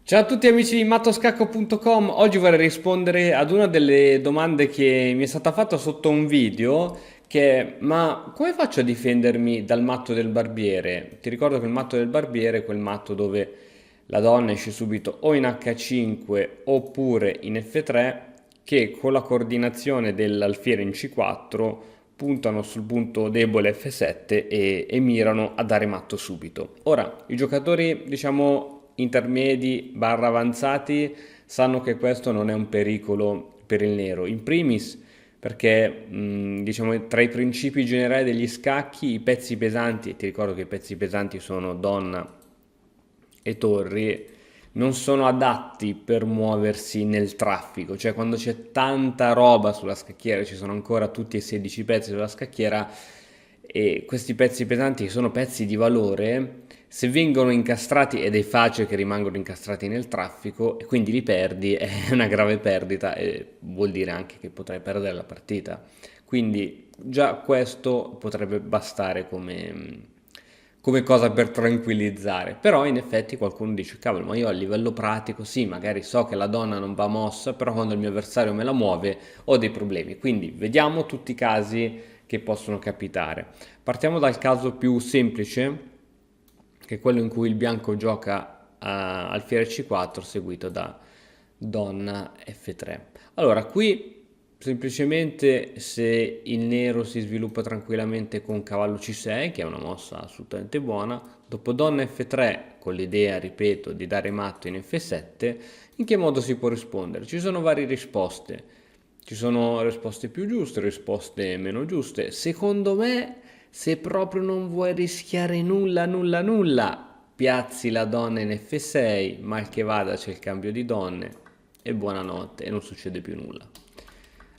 Ciao a tutti amici di mattoscacco.com, oggi vorrei rispondere ad una delle domande che mi è stata fatta sotto un video che è: ma come faccio a difendermi dal matto del barbiere? Ti ricordo che il matto del barbiere è quel matto dove la donna esce subito o in H5 oppure in F3, che con la coordinazione dell'alfiere in C4 puntano sul punto debole F7 e mirano a dare matto subito. Ora, i giocatori, diciamo, intermedi barra avanzati sanno che questo non è un pericolo per il nero. In primis perché, diciamo, tra i principi generali degli scacchi, i pezzi pesanti, e ti ricordo che i pezzi pesanti sono donna e torri, non sono adatti per muoversi nel traffico, cioè quando c'è tanta roba sulla scacchiera, ci sono ancora tutti e 16 pezzi sulla scacchiera e questi pezzi pesanti che sono pezzi di valore, se vengono incastrati, ed è facile che rimangano incastrati nel traffico e quindi li perdi, è una grave perdita e vuol dire anche che potrai perdere la partita. Quindi già questo potrebbe bastare come cosa per tranquillizzare. Però in effetti qualcuno dice: cavolo, ma io a livello pratico sì, magari so che la donna non va mossa, però quando il mio avversario me la muove ho dei problemi. Quindi vediamo tutti i casi che possono capitare. Partiamo dal caso più semplice, che è quello in cui il bianco gioca alfiere C4 seguito da donna F3. Allora, qui semplicemente se il nero si sviluppa tranquillamente con cavallo C6, che è una mossa assolutamente buona, dopo donna F3 con l'idea, ripeto, di dare matto in F7, in che modo si può rispondere? Ci sono varie risposte. Ci sono risposte più giuste, risposte meno giuste. Secondo me, se proprio non vuoi rischiare nulla, piazzi la donna in F6, mal che vada c'è il cambio di donne e buonanotte e non succede più nulla.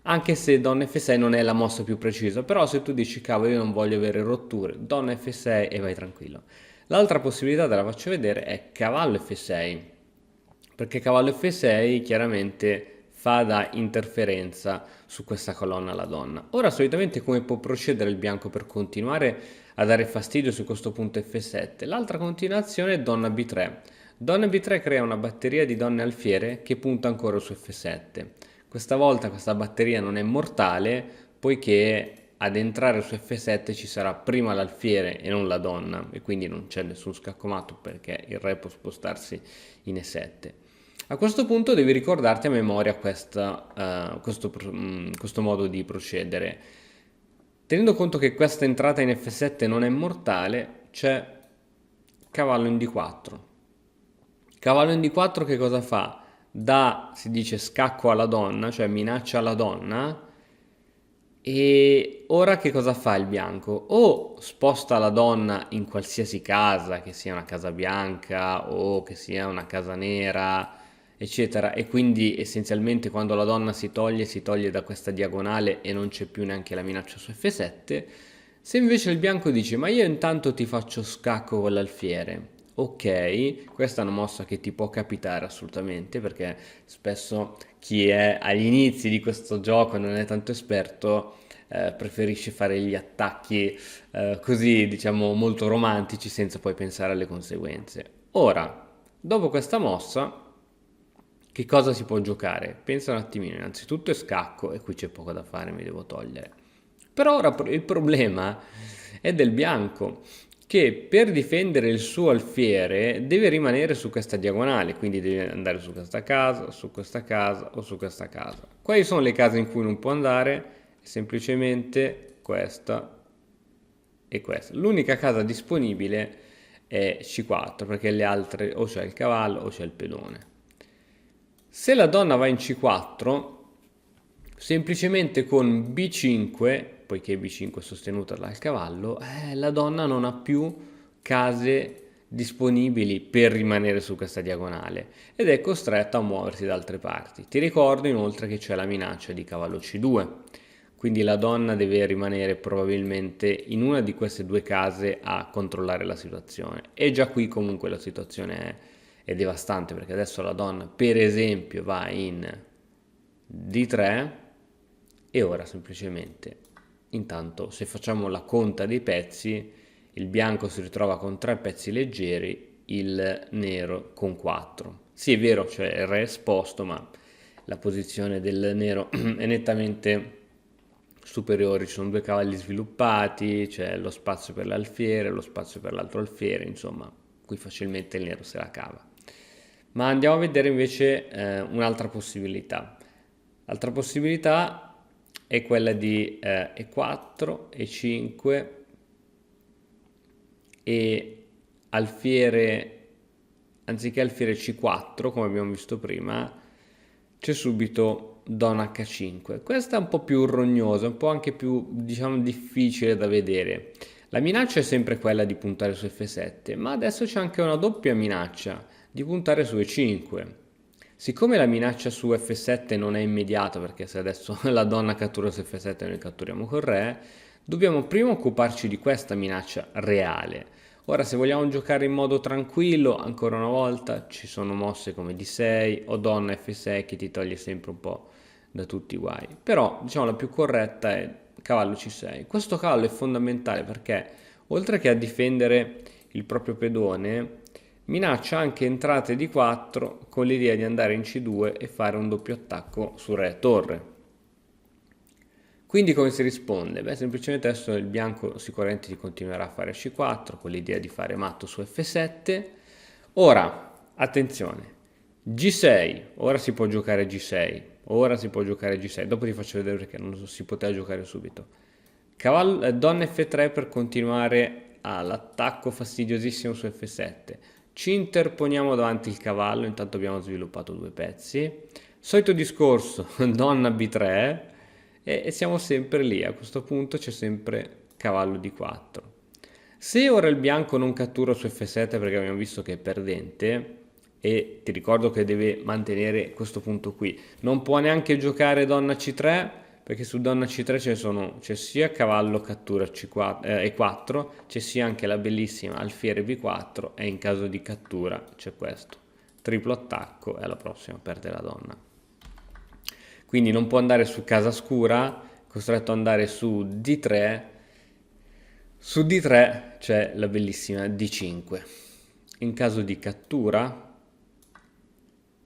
Anche se donna F6 non è la mossa più precisa, però se tu dici cavolo io non voglio avere rotture, donna F6 e vai tranquillo. L'altra possibilità, te la faccio vedere, è cavallo F6, perché cavallo F6 chiaramente fa da interferenza su questa colonna alla donna. Ora solitamente come può procedere il bianco per continuare a dare fastidio su questo punto F7? L'altra continuazione è donna B3. Donna B3 crea una batteria di donne alfiere che punta ancora su F7. Questa volta questa batteria non è mortale, poiché ad entrare su F7 ci sarà prima l'alfiere e non la donna, e quindi non c'è nessun scaccomato perché il re può spostarsi in E7. A questo punto devi ricordarti a memoria questo modo di procedere. Tenendo conto che questa entrata in F7 non è mortale, c'è cavallo in D4. Cavallo in D4 che cosa fa? Dà, si dice, scacco alla donna, cioè minaccia alla donna. E ora che cosa fa il bianco? O sposta la donna in qualsiasi casa, che sia una casa bianca o che sia una casa nera, eccetera, e quindi essenzialmente quando la donna si toglie da questa diagonale e non c'è più neanche la minaccia su F7. Se invece il bianco dice: ma io intanto ti faccio scacco con l'alfiere. Ok, questa è una mossa che ti può capitare assolutamente, perché spesso chi è agli inizi di questo gioco e non è tanto esperto preferisce fare gli attacchi così, diciamo, molto romantici senza poi pensare alle conseguenze. Ora, dopo questa mossa, che cosa si può giocare? Pensa un attimino, innanzitutto è scacco e qui c'è poco da fare, mi devo togliere. Però ora il problema è del bianco, che per difendere il suo alfiere deve rimanere su questa diagonale, quindi deve andare su questa casa, su questa casa o su questa casa. Quali sono le case in cui non può andare? Semplicemente questa e questa. L'unica casa disponibile è C4, perché le altre o c'è il cavallo o c'è il pedone. Se la donna va in C4, semplicemente con B5, poiché B5 è sostenuta dal cavallo, la donna non ha più case disponibili per rimanere su questa diagonale ed è costretta a muoversi da altre parti. Ti ricordo inoltre che c'è la minaccia di cavallo C2, quindi la donna deve rimanere probabilmente in una di queste due case a controllare la situazione. E già qui comunque la situazione è devastante, perché adesso la donna per esempio va in D3 e ora semplicemente, intanto se facciamo la conta dei pezzi, il bianco si ritrova con 3 pezzi leggeri, il nero con 4. Sì, è vero, cioè il re è esposto, ma la posizione del nero è nettamente superiore. Ci sono due cavalli sviluppati, c'è lo spazio per l'alfiere, lo spazio per l'altro alfiere, insomma, qui facilmente il nero se la cava. Ma andiamo a vedere invece un'altra possibilità. L'altra possibilità è quella di E4, E5 e alfiere, anziché alfiere C4, come abbiamo visto prima, c'è subito donna H5. Questa è un po' più rognosa, un po' anche più, diciamo, difficile da vedere. La minaccia è sempre quella di puntare su F7, ma adesso c'è anche una doppia minaccia di puntare su E5. Siccome la minaccia su F7 non è immediata, perché se adesso la donna cattura su F7 e noi catturiamo col re, dobbiamo prima occuparci di questa minaccia reale. Ora, se vogliamo giocare in modo tranquillo, ancora una volta ci sono mosse come D6 o donna F6 che ti toglie sempre un po' da tutti i guai. Però, diciamo, la più corretta è cavallo C6. Questo cavallo è fondamentale perché, oltre che a difendere il proprio pedone, minaccia anche entrate di 4 con l'idea di andare in C2 e fare un doppio attacco su re e torre. Quindi come si risponde? Beh, semplicemente adesso il bianco sicuramente continuerà a fare C4 con l'idea di fare matto su F7. Ora, attenzione, G6, ora si può giocare G6, ora si può giocare G6, dopo ti faccio vedere perché non si poteva giocare subito. Donna F3 per continuare all'attacco fastidiosissimo su F7. Ci interponiamo davanti il cavallo, intanto abbiamo sviluppato due pezzi. Solito discorso, donna B3 e siamo sempre lì, a questo punto c'è sempre cavallo D4. Se ora il bianco non cattura su F7 perché abbiamo visto che è perdente, e ti ricordo che deve mantenere questo punto qui, non può neanche giocare donna C3 perché su donna C3 c'è sia cavallo cattura C4, E4, c'è sia anche la bellissima alfiere B4 e in caso di cattura c'è questo, triplo attacco e alla prossima perde la donna. Quindi non può andare su casa scura, è costretto ad andare su D3, su D3 c'è la bellissima D5. In caso di cattura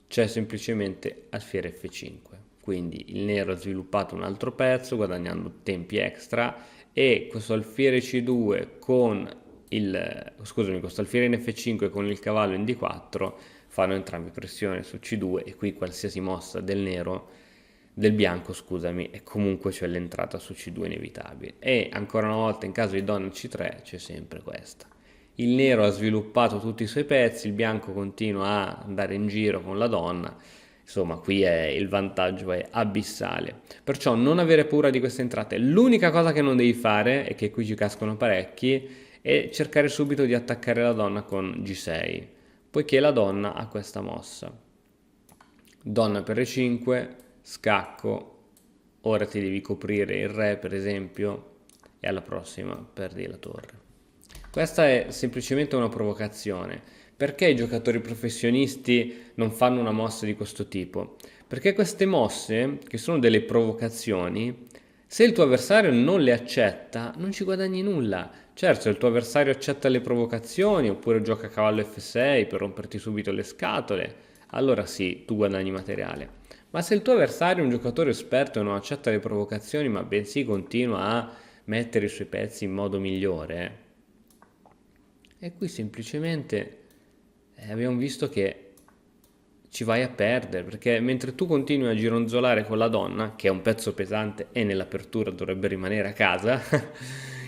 c'è semplicemente alfiere F5. Quindi il nero ha sviluppato un altro pezzo guadagnando tempi extra e questo alfiere C2 con questo alfiere in F5 con il cavallo in D4 fanno entrambi pressione su C2 e qui qualsiasi mossa del bianco, scusami, e comunque c'è l'entrata su C2 inevitabile. E ancora una volta in caso di donna C3 c'è sempre questa. Il nero ha sviluppato tutti i suoi pezzi, il bianco continua a andare in giro con la donna, insomma qui il vantaggio è abissale. Perciò non avere paura di queste entrate. L'unica cosa che non devi fare, e che qui ci cascano parecchi, è cercare subito di attaccare la donna con G6, poiché la donna ha questa mossa. Donna per E5, scacco, ora ti devi coprire il re per esempio e alla prossima perdi la torre. Questa è semplicemente una provocazione. Perché i giocatori professionisti non fanno una mossa di questo tipo? Perché queste mosse, che sono delle provocazioni, se il tuo avversario non le accetta, non ci guadagni nulla. Certo, se il tuo avversario accetta le provocazioni oppure gioca cavallo F6 per romperti subito le scatole, allora sì, tu guadagni materiale. Ma se il tuo avversario è un giocatore esperto e non accetta le provocazioni, ma bensì continua a mettere i suoi pezzi in modo migliore, e qui semplicemente abbiamo visto che ci vai a perdere, perché mentre tu continui a gironzolare con la donna, che è un pezzo pesante e nell'apertura dovrebbe rimanere a casa,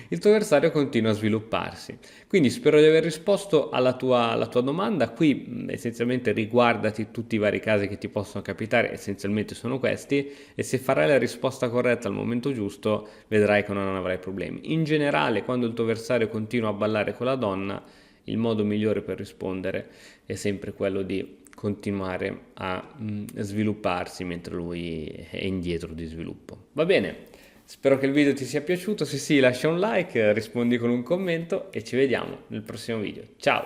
il tuo avversario continua a svilupparsi. Quindi spero di aver risposto alla tua domanda. Qui essenzialmente riguardati tutti i vari casi che ti possono capitare, essenzialmente sono questi, e se farai la risposta corretta al momento giusto vedrai che non avrai problemi. In generale, quando il tuo avversario continua a ballare con la donna, il modo migliore per rispondere è sempre quello di continuare a svilupparsi mentre lui è indietro di sviluppo. Va bene? Spero che il video ti sia piaciuto, se sì lascia un like, rispondi con un commento e ci vediamo nel prossimo video. Ciao!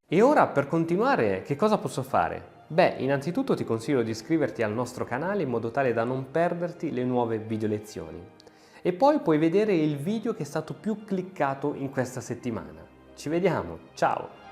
E ora per continuare che cosa posso fare? Beh, innanzitutto ti consiglio di iscriverti al nostro canale in modo tale da non perderti le nuove video lezioni. E poi puoi vedere il video che è stato più cliccato in questa settimana. Ci vediamo, ciao!